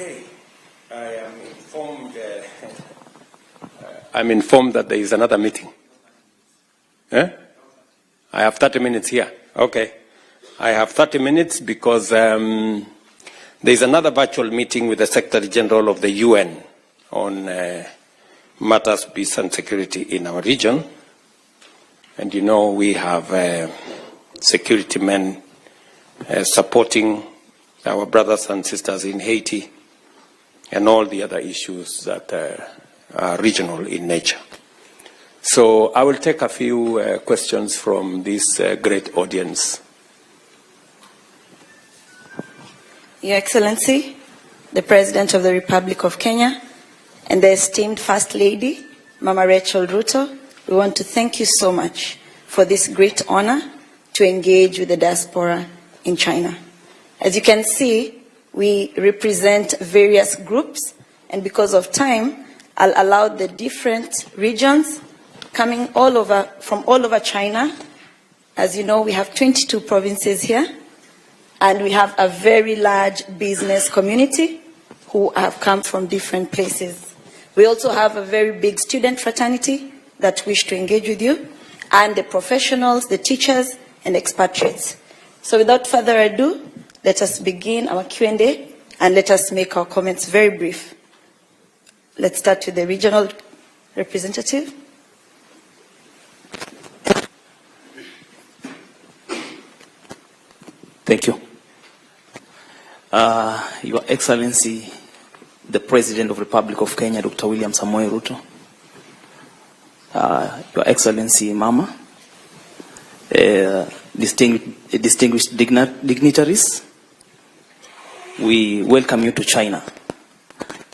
Okay, I'm informed that there is another meeting. I have 30 minutes here. Okay. I have 30 minutes because there is another virtual meeting with the Secretary General of the UN on matters of peace and security in our region. And you know we have security men supporting our brothers and sisters in Haiti and all the other issues that are regional in nature. So I will take a few questions from this great audience. Your Excellency, the President of the Republic of Kenya, and the esteemed First Lady, Mama Rachel Ruto, we want to thank you so much for this great honor to engage with the diaspora in China. As you can see, we represent various groups, and because of time, I'll allow the different regions coming from all over China. As you know, we have 22 provinces here, and we have a very large business community who have come from different places. We also have a very big student fraternity that wish to engage with you, and the professionals, the teachers, and expatriates. So without further ado, let us begin our Q&A, and let us make our comments very brief. Let's start with the regional representative. Thank you. Your Excellency, the President of the Republic of Kenya, Dr. William Samoei Ruto. Your Excellency, Mama, distinguished dignitaries, we welcome you to China.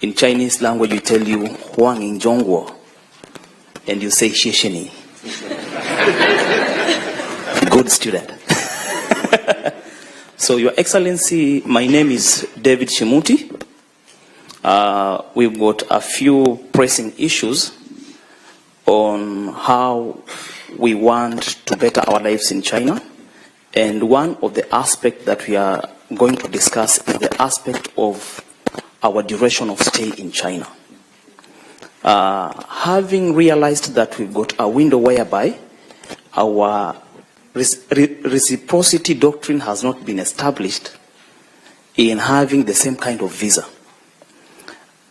In Chinese language, we tell you Huang in Zhongguo, and you say Shishini. Good student. So, Your Excellency, my name is David Shimuti. We've got a few pressing issues on how we want to better our lives in China. And one of the aspects that we are going to discuss is the aspect of our duration of stay in China. Having realized that we've got a window whereby our reciprocity doctrine has not been established in having the same kind of visa,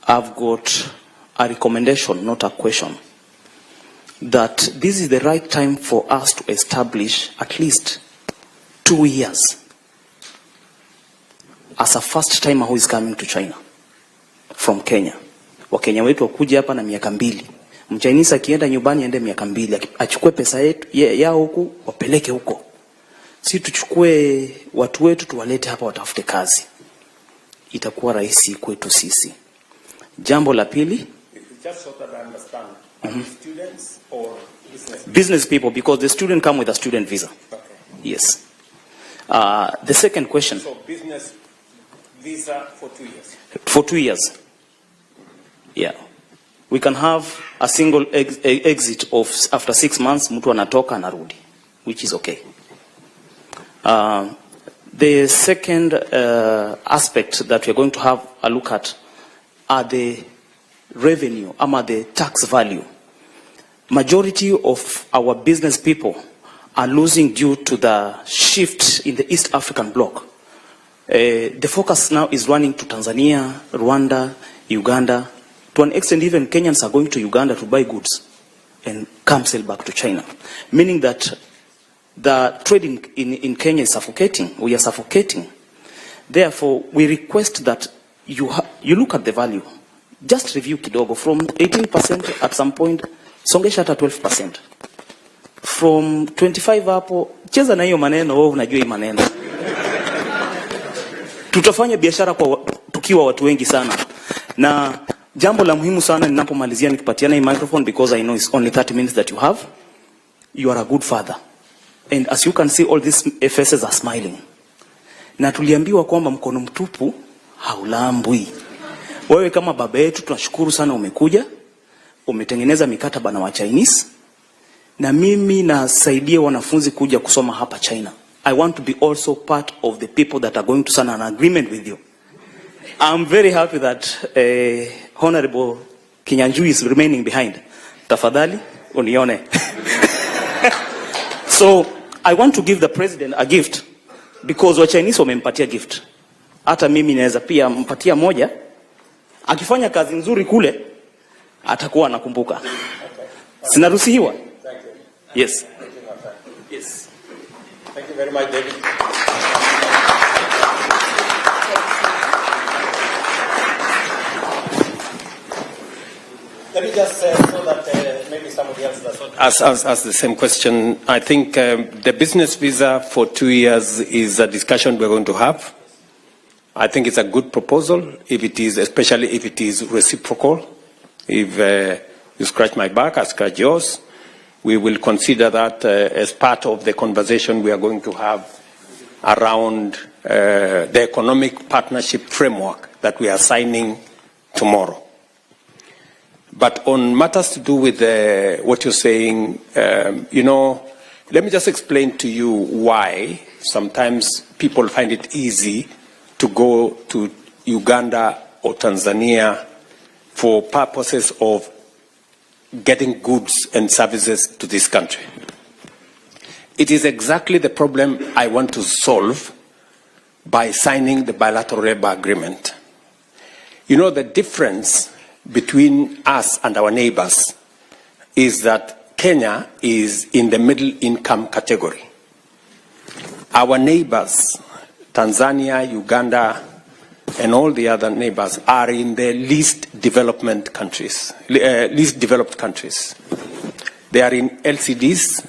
I've got a recommendation, not a question, that this is the right time for us to establish at least 2 years as a first timer who is coming to China from Kenya. Wakenya wetu wakuja hapa na miaka 2. Mchinese akienda nyumbani aende miaka 2, achukue pesa yetu yao huku wapeleke huko. Si tuchukue watu wetu tuwalete hapa watafute kazi. Itakuwa rahisi kwetu sisi. Jambo la pili, just so that I understand, students or business people, because the student come with a student visa. Okay. Yes. The second question. So business visa for 2 years. For 2 years. Yeah. We can have a single exit of after 6 months, mtu anatoka anarudi, which is okay. The second aspect that we're going to have a look at are the revenue, the tax value. Majority of our business people are losing due to the shift in the East African bloc. The focus now is running to Tanzania, Rwanda, Uganda. To an extent, even Kenyans are going to Uganda to buy goods and come sell back to China. Meaning that the trading in Kenya is suffocating. We are suffocating. Therefore, we request that you look at the value. Just review kidogo. From 18% at some point, songesha hata 12%. From 25 hapo, cheza na hiyo maneno, wewe unajua hii maneno. Tutafanya biashara kwa tukiwa watu wengi sana. Na jambo la muhimu sana ninapomalizia nikipatiana hii microphone, because I know it's only 30 minutes that you have. You are a good father. And as you can see, all these faces are smiling. Na tuliambiwa kwamba mkono mtupu haulambwi. Wewe kama baba yetu tunashukuru sana umekuja. Umetengeneza mikataba na wa Chinese. Na mimi nasaidia wanafunzi kuja kusoma hapa China. I want to be also part of the people that are going to sign an agreement with you. I'm very happy that Honorable Kinyanjui is remaining behind. Tafadhali, unione. So, I want to give the president a gift because wa Chinese wamempatia gift. Hata mimi naweza pia mpatia moja. Akifanya kazi nzuri kule, atakuwa anakumbuka. Sinaruhusiwa? Yes. Yes. Thank you very much, David. Let me just say so that maybe somebody else does ask the same question. I think the business visa for 2 years is a discussion we're going to have. I think it's a good proposal, if it is, especially if it is reciprocal. If you scratch my back, I scratch yours. We will consider that as part of the conversation we are going to have around the economic partnership framework that we are signing tomorrow. But on matters to do with what you're saying, you know, let me just explain to you why sometimes people find it easy to go to Uganda or Tanzania for purposes of getting goods and services to this country. It is exactly the problem I want to solve by signing the bilateral labor agreement. You know, the difference between us and our neighbors is that Kenya is in the middle income category. Our neighbors, Tanzania, Uganda, and all the other neighbors are in the least developed countries. They are in LCDs,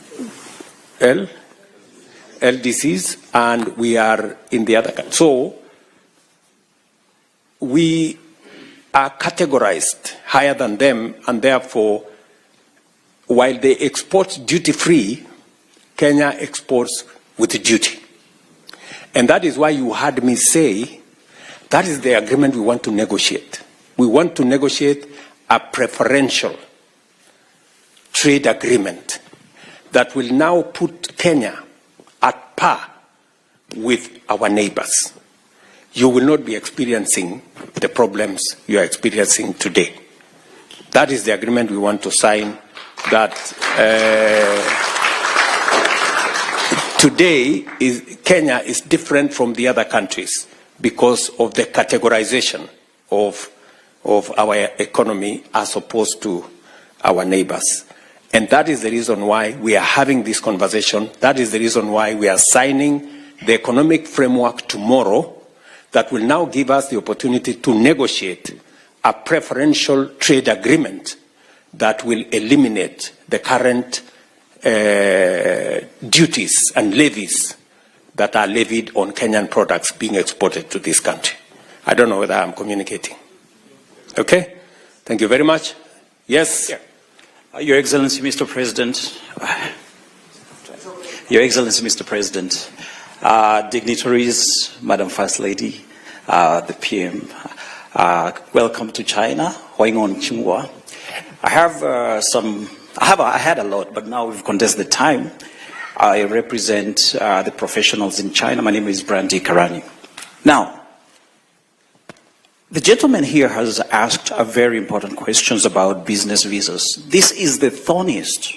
LDCs, and we are in the other countries. So we are categorized higher than them, and therefore, while they export duty-free, Kenya exports with duty. And that is why you heard me say that is the agreement we want to negotiate. We want to negotiate a preferential trade agreement that will now put Kenya at par with our neighbors. You will not be experiencing the problems you are experiencing today. That is the agreement we want to sign, that today Kenya is different from the other countries because of the categorization of our economy as opposed to our neighbors. And that is the reason why we are having this conversation. That is the reason why we are signing the economic framework tomorrow that will now give us the opportunity to negotiate a preferential trade agreement that will eliminate the current duties and levies that are levied on Kenyan products being exported to this country. I don't know whether I'm communicating. Okay? Thank you very much. Yes? Yeah. Your Excellency, Mr. President. Your Excellency, Mr. President. Dignitaries, Madam First Lady, the PM. Welcome to China. Hoingon Chingwa. I had a lot, but now we've condensed the time. I represent the professionals in China. My name is Brandy Karani. Now, the gentleman here has asked a very important questions about business visas. This is the thorniest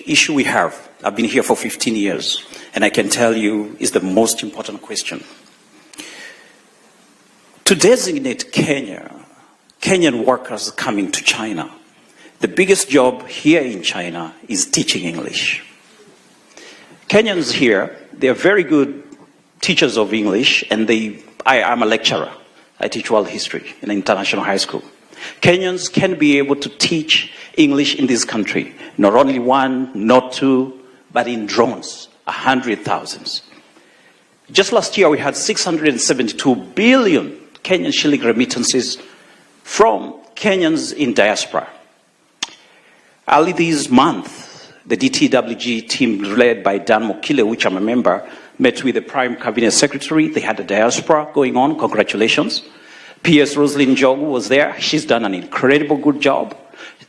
issue we have. I've been here for 15 years, and I can tell you is the most important question. To designate Kenyan workers coming to China, the biggest job here in China is teaching English. Kenyans here, they are very good teachers of English, and I'm a lecturer. I teach world history in an international high school. Kenyans can be able to teach English in this country, not only one, not two, but in drones, 100,000. Just last year, we had 672 billion Kenyan shilling remittances from Kenyans in diaspora. Early this month, the DTWG team led by Dan Mokile, which I'm a member, met with the Prime Cabinet Secretary. They had a diaspora going on. Congratulations. PS Rosalind Jogu was there. She's done an incredible good job.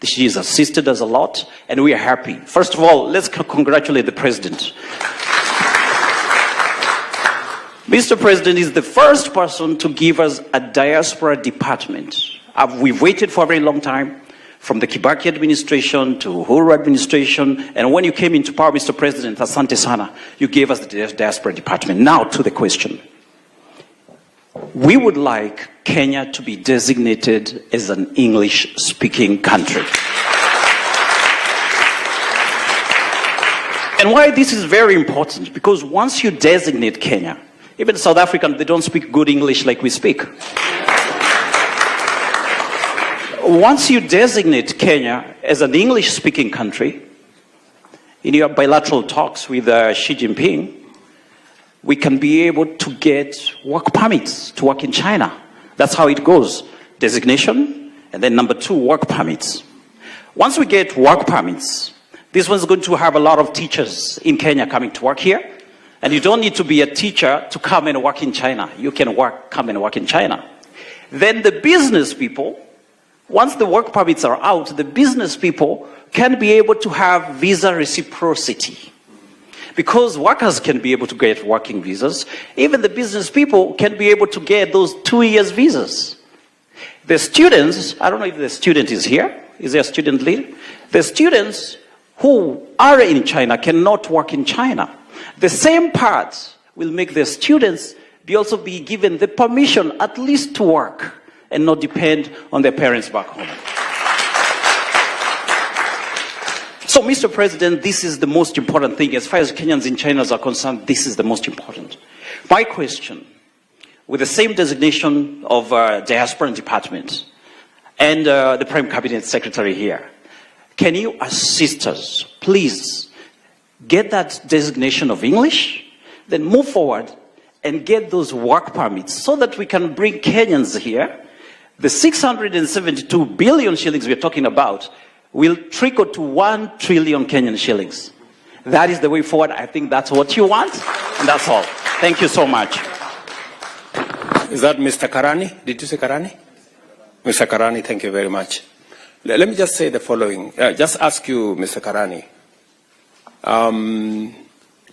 She's assisted us a lot, and we are happy. First of all, let's congratulate the President. Mr. President is the first person to give us a diaspora department. We've waited for a very long time, from the Kibaki administration to Uhuru administration, and when you came into power, Mr. President, asante sana, you gave us the diaspora department. Now to the question. We would like Kenya to be designated as an English-speaking country. And why this is very important, because once you designate Kenya, even South Africans, they don't speak good English like we speak. Once you designate Kenya as an English-speaking country, in your bilateral talks with Xi Jinping, we can be able to get work permits to work in China. That's how it goes. Designation, and then number 2, work permits. Once we get work permits, this one's going to have a lot of teachers in Kenya coming to work here. And you don't need to be a teacher to come and work in China. You can come and work in China. Then the business people, once the work permits are out, the business people can be able to have visa reciprocity. Because workers can be able to get working visas, even the business people can be able to get those 2 years visas. The students, I don't know if the student is here. Is there a student leader? The students who are in China cannot work in China. The same part will make the students also be given the permission at least to work and not depend on their parents back home. So, Mr. President, this is the most important thing. As far as Kenyans in China are concerned, this is the most important. My question, with the same designation of diaspora department and the Prime Cabinet Secretary here, can you assist us, please, get that designation of English, then move forward and get those work permits so that we can bring Kenyans here. The 672 billion shillings we're talking about will trickle to 1 trillion Kenyan shillings. That is the way forward. I think that's what you want, and that's all. Thank you so much. Is that Mr. Karani? Did you say Karani? Mr. Karani, thank you very much. Let me just say the following. Just ask you, Mr. Karani.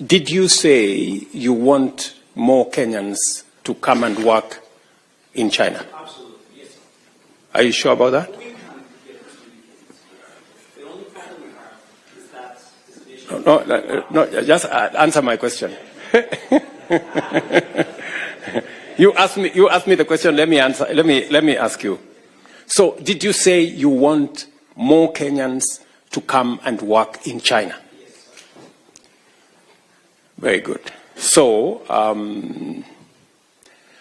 Did you say you want more Kenyans to come and work in China? Absolutely, yes. Are you sure about that? No, just answer my question. You asked me the question. Let me answer. Let me ask you. So, did you say you want more Kenyans to come and work in China? Yes. Very good. So,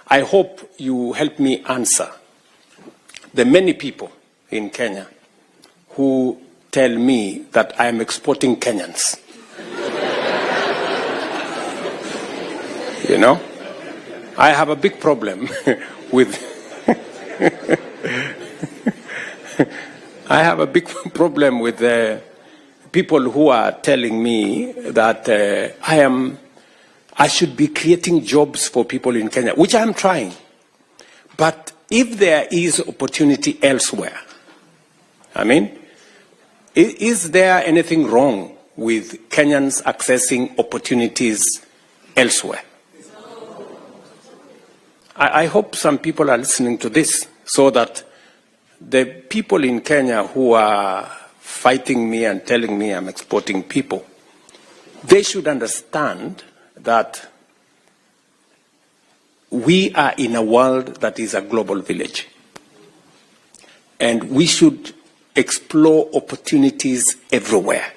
I hope you help me answer the many people in Kenya who tell me that I am exporting Kenyans. You know, I have a big problem with I have a big problem with people who are telling me that I should be creating jobs for people in Kenya, which I'm trying. But if there is opportunity elsewhere, I mean, is there anything wrong with Kenyans accessing opportunities elsewhere? I hope some people are listening to this so that the people in Kenya who are fighting me and telling me I'm exporting people, they should understand that we are in a world that is a global village. And we should explore opportunities everywhere.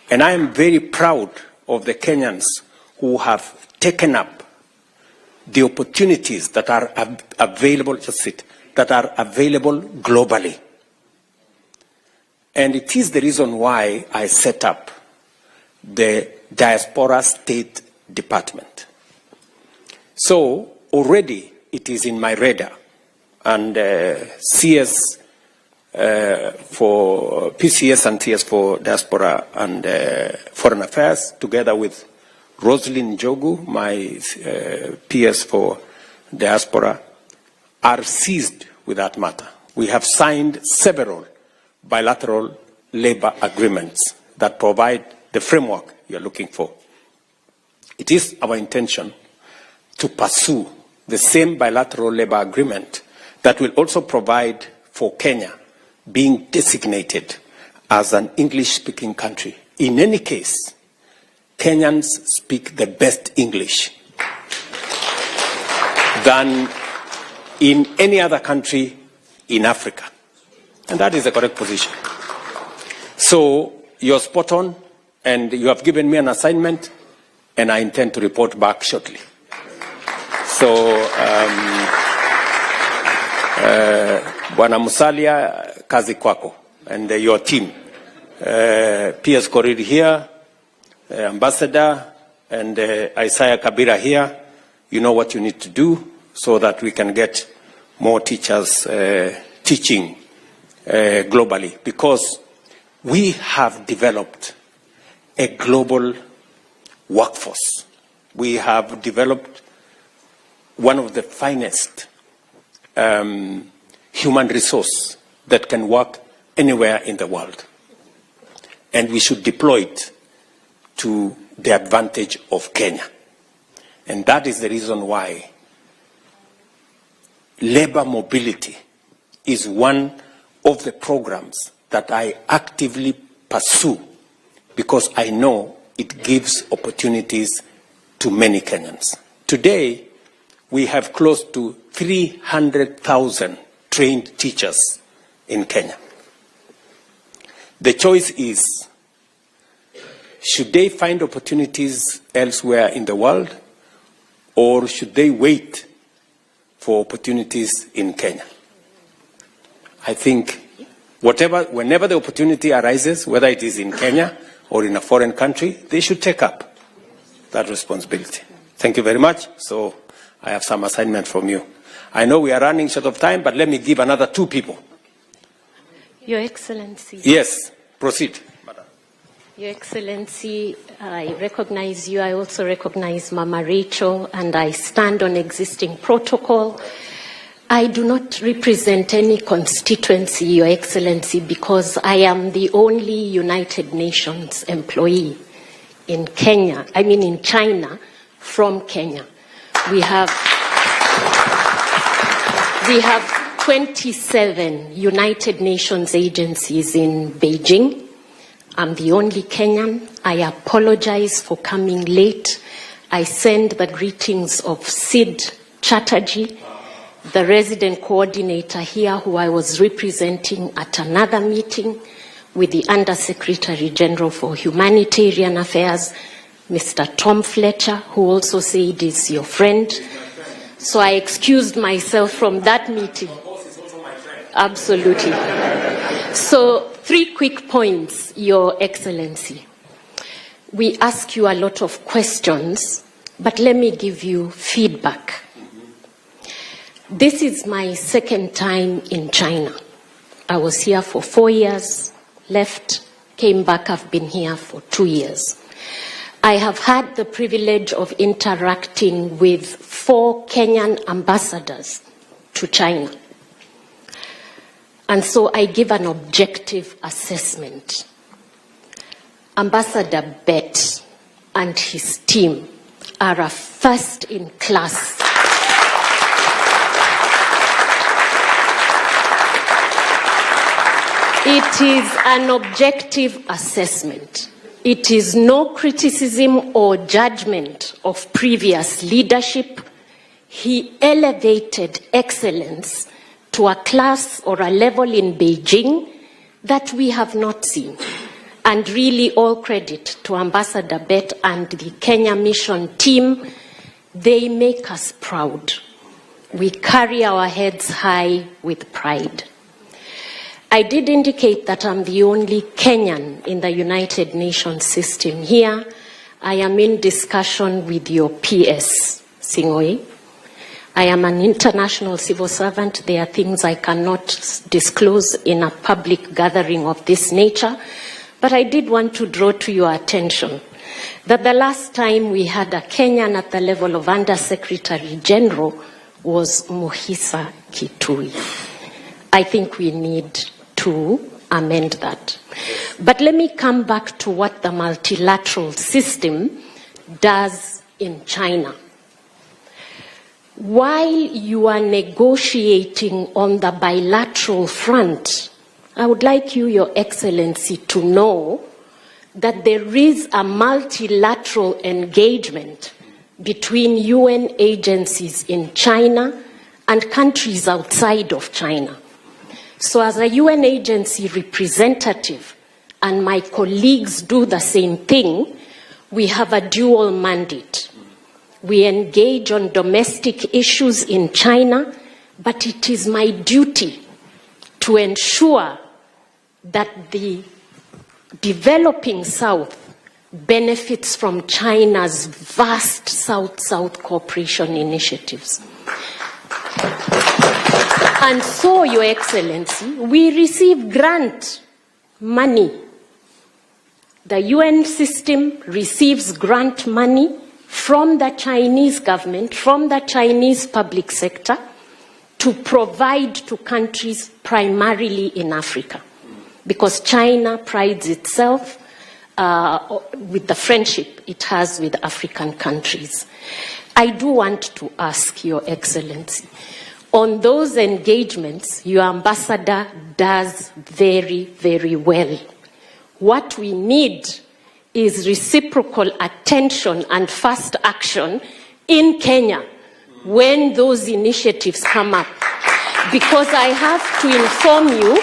And I am very proud of the Kenyans who have taken up the opportunities that are available, that are available globally. And it is the reason why I set up the Diaspora State Department. So already it is in my radar, and CS for PCS and TS for Diaspora and Foreign Affairs, together with Roslyn Jogu, my PS for Diaspora, are seized with that matter. We have signed several bilateral labor agreements that provide the framework you're looking for. It is our intention to pursue the same bilateral labor agreement that will also provide for Kenya being designated as an English-speaking country. In any case, Kenyans speak the best English than in any other country in Africa. And that is the correct position. So you're spot on, and you have given me an assignment, and I intend to report back shortly. So, Bwana Musalia, kazi kwako, and your team. P.S. Koriri here, Ambassador, and Isaiah Kabira here. You know what you need to do so that we can get more teachers teaching globally, because we have developed a global workforce. We have developed one of the finest human resource that can work anywhere in the world. And we should deploy it to the advantage of Kenya. And that is the reason why labor mobility is one of the programs that I actively pursue, because I know it gives opportunities to many Kenyans. Today, we have close to 300,000 trained teachers in Kenya. The choice is, should they find opportunities elsewhere in the world, or should they wait for opportunities in Kenya? I think whenever the opportunity arises, whether it is in Kenya or in a foreign country, they should take up that responsibility. Thank you very much. So I have some assignment from you. I know we are running short of time, but let me give another 2 people. Your Excellency. Yes, proceed. Your Excellency, I recognize you. I also recognize Mama Rachel, and I stand on existing protocol. I do not represent any constituency, Your Excellency, because I am the only United Nations employee in Kenya, in China, from Kenya. We have 27 United Nations agencies in Beijing. I'm the only Kenyan. I apologize for coming late. I send the greetings of Sid Chatterjee, the resident coordinator here, who I was representing at another meeting with the Undersecretary General for Humanitarian Affairs, Mr. Tom Fletcher, who also said is your friend. So I excused myself from that meeting. Absolutely. So 3 quick points, Your Excellency. We ask you a lot of questions, but let me give you feedback. This is my 2nd time in China. I was here for 4 years, left, came back. I've been here for 2 years. I have had the privilege of interacting with 4 Kenyan ambassadors to China. And so I give an objective assessment. Ambassador Bet and his team are a first-in-class It is an objective assessment. It is no criticism or judgment of previous leadership. He elevated excellence to a class or a level in Beijing that we have not seen. And really all credit to Ambassador Bet and the Kenya mission team. They make us proud. We carry our heads high with pride. I did indicate that I'm the only Kenyan in the United Nations system here. I am in discussion with your PS, Sing'oei. I am an international civil servant. There are things I cannot disclose in a public gathering of this nature. But I did want to draw to your attention that the last time we had a Kenyan at the level of Undersecretary General was Muhisa Kitui. I think we need to amend that. But let me come back to what the multilateral system does in China. while you are negotiating on the bilateral front, I would like you, Your Excellency, to know that there is a multilateral engagement between UN agencies in China and countries outside of China. So as a UN agency representative, and my colleagues do the same thing, we have a dual mandate. We engage on domestic issues in China, but it is my duty to ensure that the developing South benefits from China's vast South-South cooperation initiatives. And so, Your Excellency, we receive grant money. The UN system receives grant money from the Chinese government, from the Chinese public sector, to provide to countries primarily in Africa. Because China prides itself with the friendship it has with African countries. I do want to ask Your Excellency, on those engagements, your ambassador does very, very well. What we need is reciprocal attention and fast action in Kenya when those initiatives come up. Because I have to inform you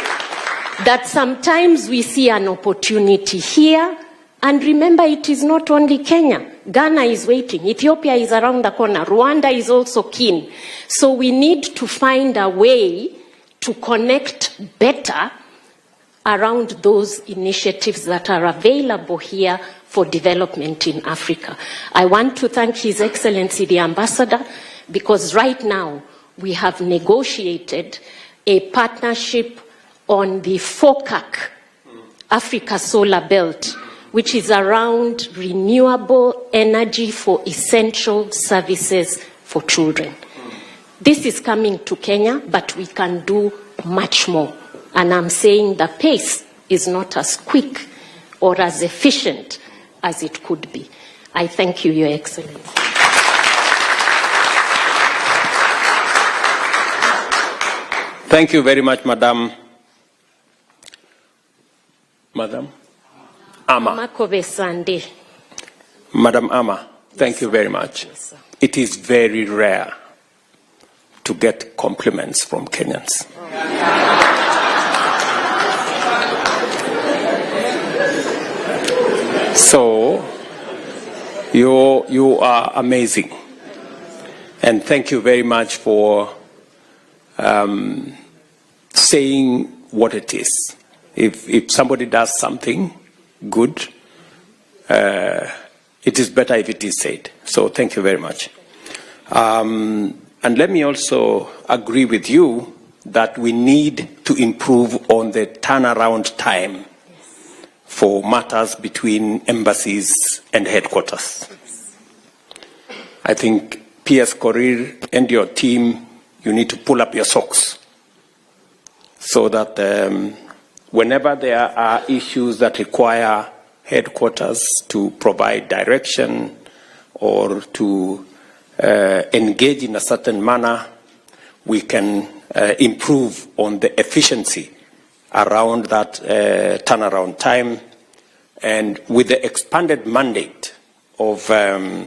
that sometimes we see an opportunity here, and remember, it is not only Kenya. Ghana is waiting. Ethiopia is around the corner. Rwanda is also keen. So we need to find a way to connect better around those initiatives that are available here for development in Africa. I want to thank His Excellency the Ambassador, because right now we have negotiated a partnership on the FOCAC, Africa Solar Belt, which is around renewable energy for essential services for children. This is coming to Kenya, but we can do much more. And I'm saying the pace is not as quick or as efficient as it could be. I thank you, Your Excellency. Thank you very much, Madam Ama. Madam Ama, thank you very much. Yes, sir. It is very rare to get compliments from Kenyans. So, you are amazing. And thank you very much for saying what it is. If somebody does something good, it is better if it is said. So thank you very much. And let me also agree with you that we need to improve on the turnaround time for matters between embassies and headquarters. I think PS Korir and your team, you need to pull up your socks so that whenever there are issues that require headquarters to provide direction or to engage in a certain manner, we can improve on the efficiency around that turnaround time. And with the expanded mandate of the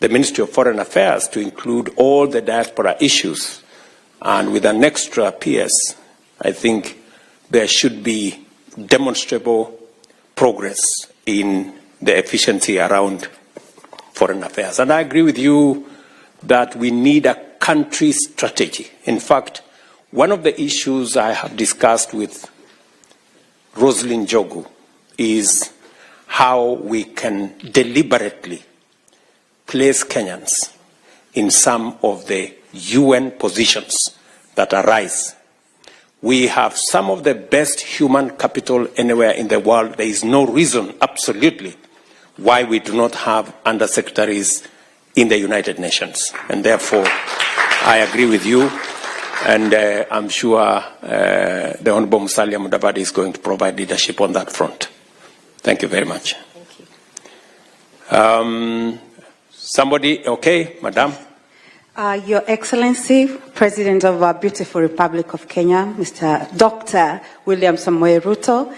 Ministry of Foreign Affairs to include all the diaspora issues, and with an extra PS, I think there should be demonstrable progress in the efficiency around foreign affairs. And I agree with you that we need a country strategy. In fact, one of the issues I have discussed with Rosalind Jogu is how we can deliberately place Kenyans in some of the UN positions that arise. We have some of the best human capital anywhere in the world. There is no reason, absolutely, why we do not have undersecretaries in the United Nations. And therefore, I agree with you, and I'm sure the Honorable Musalia Mudavadi is going to provide leadership on that front. Thank you very much. Thank you. Somebody, okay, Madam? Your Excellency, President of our beautiful Republic of Kenya, Mr. Dr. William Samoei Ruto,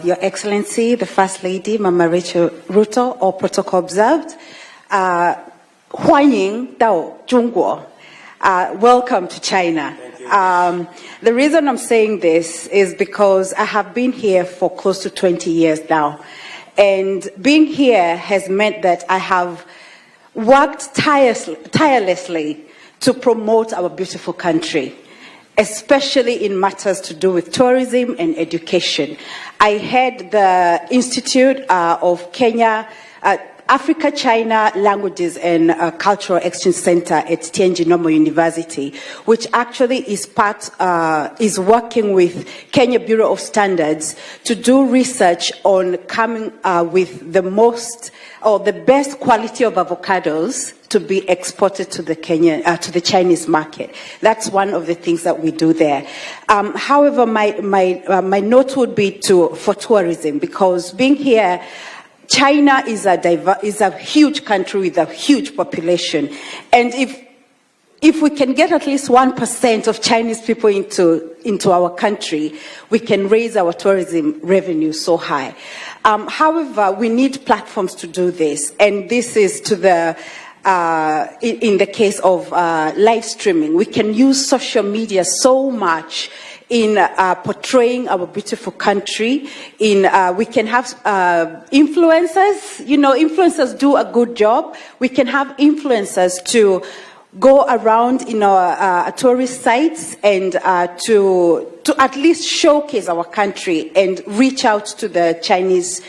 Your Excellency, the First Lady, Mama Rachel Ruto, all protocol observed. Huanying Dao Zhongguo. Welcome to China. The reason I'm saying this is because I have been here for close to 20 years now. And being here has meant that I have worked tirelessly to promote our beautiful country, especially in matters to do with tourism and education. I head the Institute of Kenya, Africa-China Languages and Cultural Exchange Center at Tianjin Normal University, which actually is is working with Kenya Bureau of Standards to do research on coming with the most or the best quality of avocados to be exported to the to the Chinese market. That's one of the things that we do there. However, my note would be for tourism, because being here, China is a huge country with a huge population, and if we can get at least 1% of Chinese people into our country, we can raise our tourism revenue so high. However, we need platforms to do this, and this is to the in the case of live streaming. We can use social media so much in portraying our beautiful country. We can have influencers. You know, influencers do a good job. We can have influencers to go around in our tourist sites and to at least showcase our country and reach out to the Chinese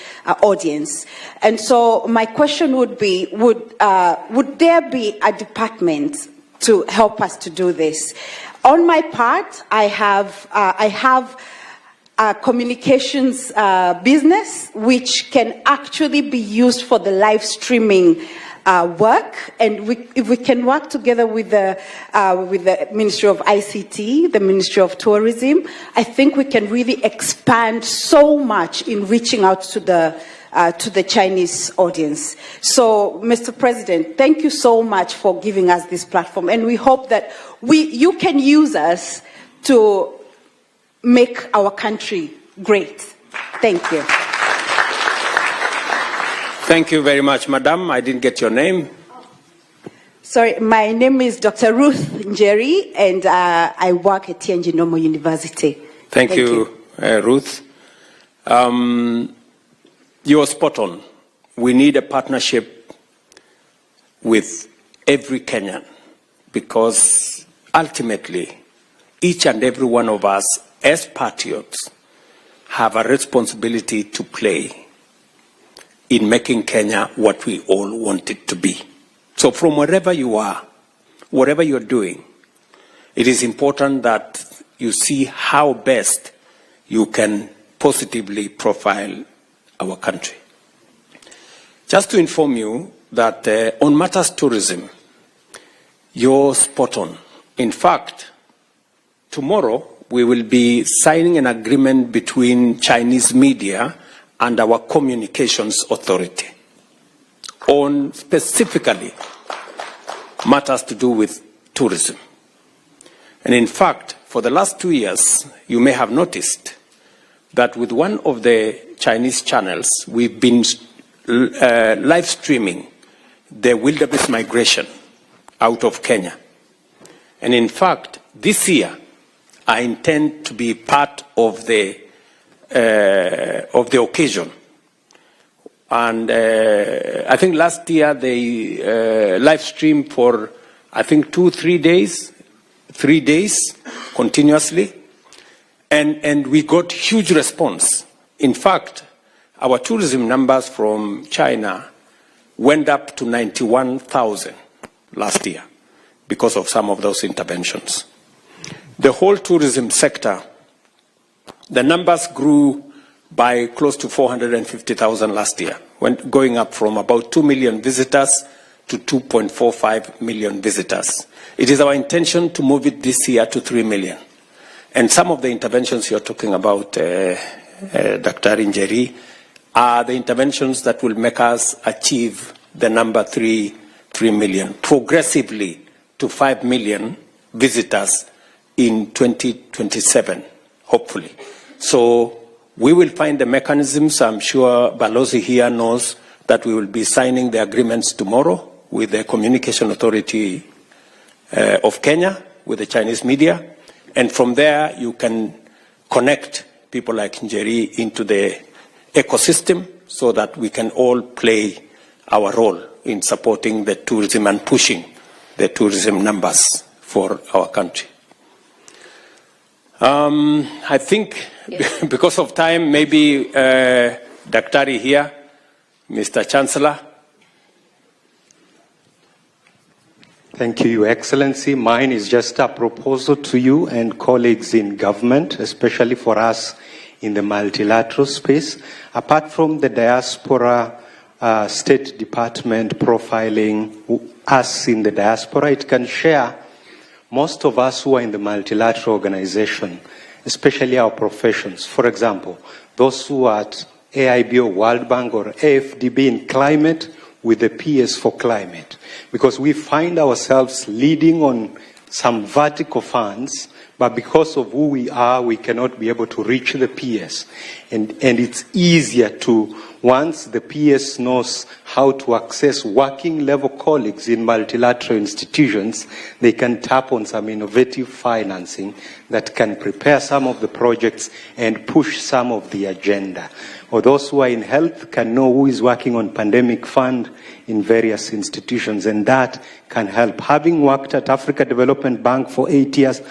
audience. And so my question would be, would there be a department to help us to do this? On my part, I have a communications business which can actually be used for the live streaming work, and if we can work together with the Ministry of ICT, the Ministry of Tourism, I think we can really expand so much in reaching out to the Chinese audience. So, Mr. President, thank you so much for giving us this platform, and we hope that you can use us to make our country great. Thank you. Thank you very much, Madam. I didn't get your name. Sorry, my name is Dr. Ruth Njeri, and I work at Tianjin Normal University. Thank you. Ruth. You're spot on. We need a partnership with every Kenyan, because ultimately, each and every one of us as patriots have a responsibility to play in making Kenya what we all want it to be. So from wherever you are, whatever you're doing, it is important that you see how best you can positively profile our country. Just to inform you that on matters tourism, you're spot on. In fact, tomorrow we will be signing an agreement between Chinese media and our communications authority on specifically matters to do with tourism. And in fact, for the last 2 years, you may have noticed that with one of the Chinese channels, we've been live streaming the wildebeest migration out of Kenya. And in fact, this year, I intend to be part of the occasion. And I think last year they live streamed for, I think, 3 days continuously. And we got huge response. In fact, our tourism numbers from China went up to 91,000 last year because of some of those interventions. The whole tourism sector, the numbers grew by close to 450,000 last year, going up from about 2 million visitors to 2.45 million visitors. It is our intention to move it this year to 3 million. And some of the interventions you're talking about, Dr. Njeri, are the interventions that will make us achieve the number 3 million progressively to 5 million visitors in 2027, hopefully. So we will find the mechanisms. I'm sure Balozi here knows that we will be signing the agreements tomorrow with the Communication Authority of Kenya, with the Chinese media. And from there, you can connect people like Njeri into the ecosystem so that we can all play our role in supporting the tourism and pushing the tourism numbers for our country. I think because of time, maybe Daktari here, Mr. Chancellor. Thank you, Your Excellency. Mine is just a proposal to you and colleagues in government, especially for us in the multilateral space. Apart from the diaspora State Department profiling us in the diaspora, it can share most of us who are in the multilateral organization, especially our professions. For example, those who are at AIB or World Bank or AFDB in climate, with the PS for climate, because we find ourselves leading on some vertical funds, but because of who we are, we cannot be able to reach the PS. And it's easier to, once the PS knows how to access working level colleagues in multilateral institutions, they can tap on some innovative financing that can prepare some of the projects and push some of the agenda. Or those who are in health can know who is working on pandemic fund in various institutions, and that can help. Having worked at Africa Development Bank for 8 years,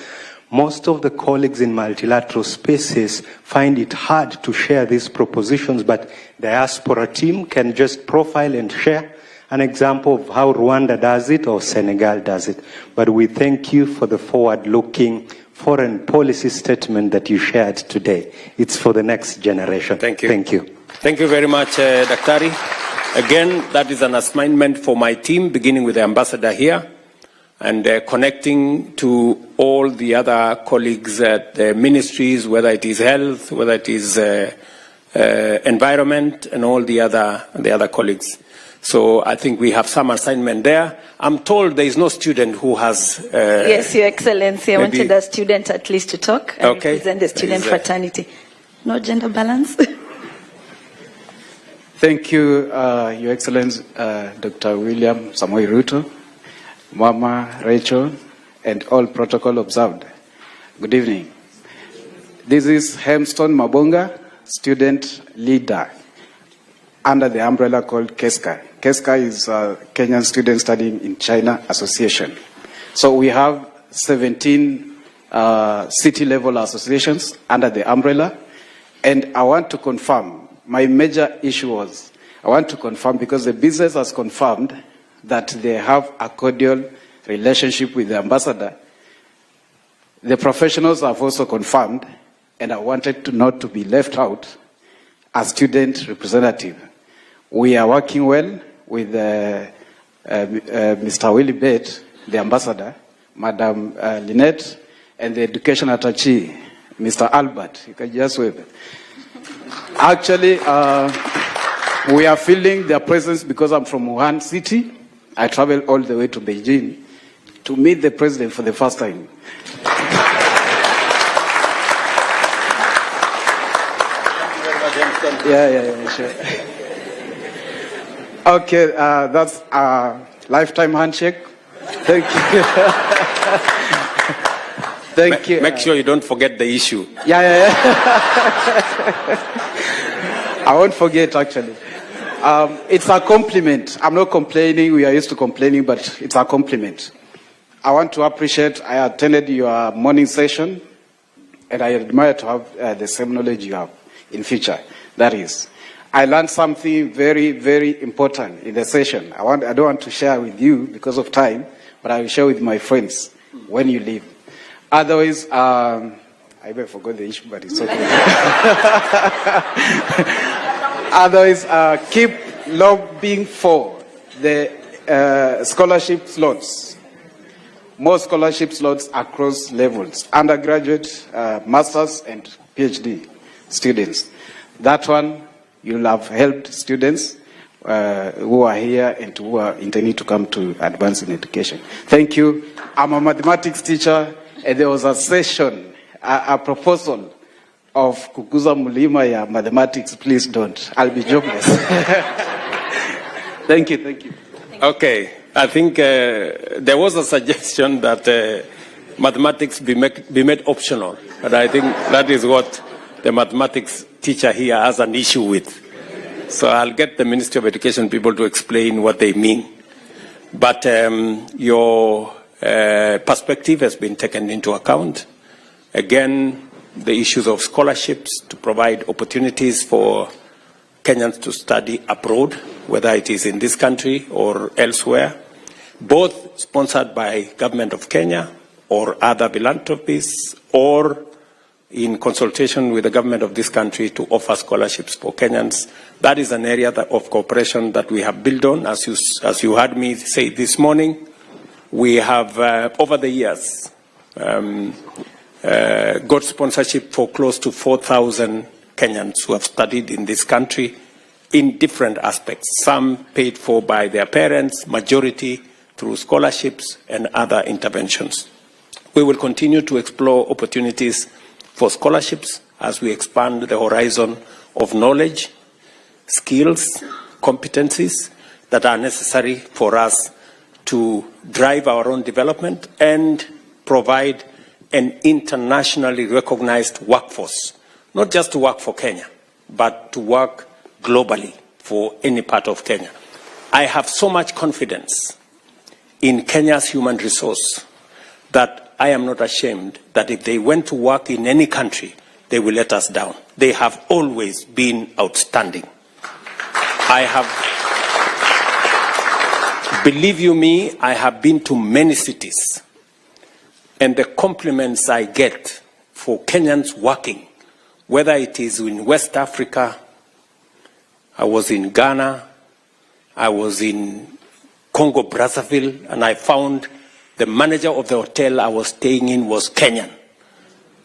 most of the colleagues in multilateral spaces find it hard to share these propositions, but the diaspora team can just profile and share an example of how Rwanda does it or Senegal does it. But we thank you for the forward-looking foreign policy statement that you shared today. It's for the next generation. Thank you. Thank you. Thank you very much, Daktari. Again, that is an assignment for my team, beginning with the ambassador here, and connecting to all the other colleagues at the ministries, whether it is health, whether it is environment, and all the other colleagues. So I think we have some assignment there. I'm told there is no student who has... yes, Your Excellency, I wanted a student at least to talk and represent the student fraternity. No gender balance? Thank you, Your Excellency, Dr. William Samoei Ruto, Mama Rachel, and all protocol observed. Good evening. This is Hemston Mabonga, student leader under the umbrella called KESCA. KESCA is a Kenyan Student Studying in China Association. So we have 17 city-level associations under the umbrella, and I want to confirm, my major issue was, I want to confirm, because the business has confirmed that they have a cordial relationship with the ambassador. The professionals have also confirmed, and I wanted to not to be left out, as student representative. We are working well with Mr. Willie Bett, the ambassador, Madam Lynette, and the education attaché, Mr. Albert. You can just wave. Actually, we are feeling their presence because I'm from Wuhan City. I traveled all the way to Beijing to meet the president for the first time. Yeah, sure. Okay, that's a lifetime handshake. Thank you. Thank you. Make sure you don't forget the issue. Yeah. I won't forget, actually. It's a compliment. I'm not complaining. We are used to complaining, but it's a compliment. I want to appreciate, I attended your morning session, and I admire to have the same knowledge you have in future. That is, I learned something very, very important in the session. I don't want to share with you because of time, but I will share with my friends when you leave. Otherwise, I even forgot the issue, but it's okay. Otherwise, keep lobbying for the scholarship slots. More scholarship slots across levels, undergraduate, masters, and PhD students. That one, you'll have helped students who are here and who are intending to come to advance in education. Thank you. I'm a mathematics teacher, and there was a session, a proposal of kukuza mulima ya mathematics. Please don't. I'll be jobless. Thank you. Thank you. Okay. I think there was a suggestion that mathematics be made optional. And I think that is what the mathematics teacher here has an issue with. So I'll get the Ministry of Education people to explain what they mean. But your perspective has been taken into account. Again, the issues of scholarships to provide opportunities for Kenyans to study abroad, whether it is in this country or elsewhere, both sponsored by Government of Kenya or other philanthropies, or in consultation with the government of this country to offer scholarships for Kenyans. That is an area of cooperation that we have built on. As you heard me say this morning, we have, over the years, got sponsorship for close to 4,000 Kenyans who have studied in this country in different aspects, some paid for by their parents, majority through scholarships and other interventions. We will continue to explore opportunities for scholarships as we expand the horizon of knowledge, skills, competencies that are necessary for us to drive our own development and provide an internationally recognized workforce, not just to work for Kenya, but to work globally for any part of Kenya. I have so much confidence in Kenya's human resource that I am not ashamed that if they went to work in any country, they will let us down. They have always been outstanding. Believe you me, I have been to many cities, and the compliments I get for Kenyans working, whether it is in West Africa, I was in Ghana, I was in Congo Brazzaville, and I found the manager of the hotel I was staying in was Kenyan.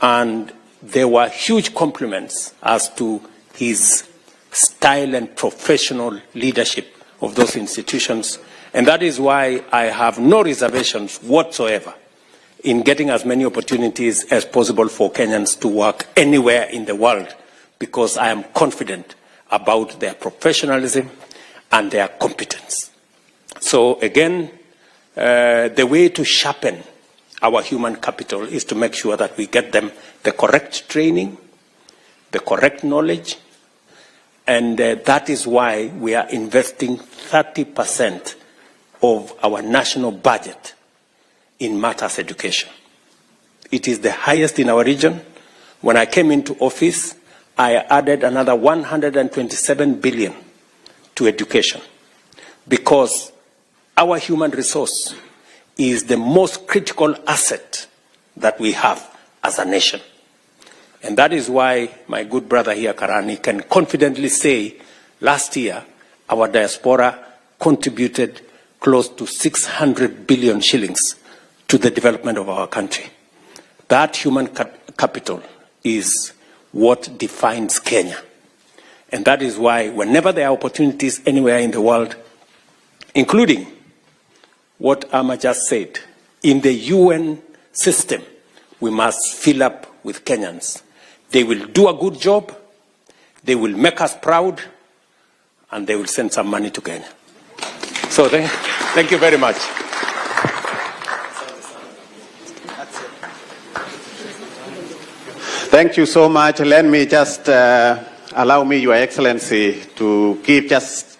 And there were huge compliments as to his style and professional leadership of those institutions. And that is why I have no reservations whatsoever in getting as many opportunities as possible for Kenyans to work anywhere in the world, because I am confident about their professionalism and their competence. So again, the way to sharpen our human capital is to make sure that we get them the correct training, the correct knowledge, and that is why we are investing 30% of our national budget in matters education. It is the highest in our region. When I came into office, I added another 127 billion to education, because our human resource is the most critical asset that we have as a nation. And that is why my good brother here, Karani, can confidently say last year our diaspora contributed close to 600 billion shillings to the development of our country. That human capital is what defines Kenya. And that is why whenever there are opportunities anywhere in the world, including what Amma just said, in the UN system, we must fill up with Kenyans. They will do a good job, they will make us proud, and they will send some money to Kenya. So thank you very much. Thank you so much. Let me just allow me, Your Excellency, to give just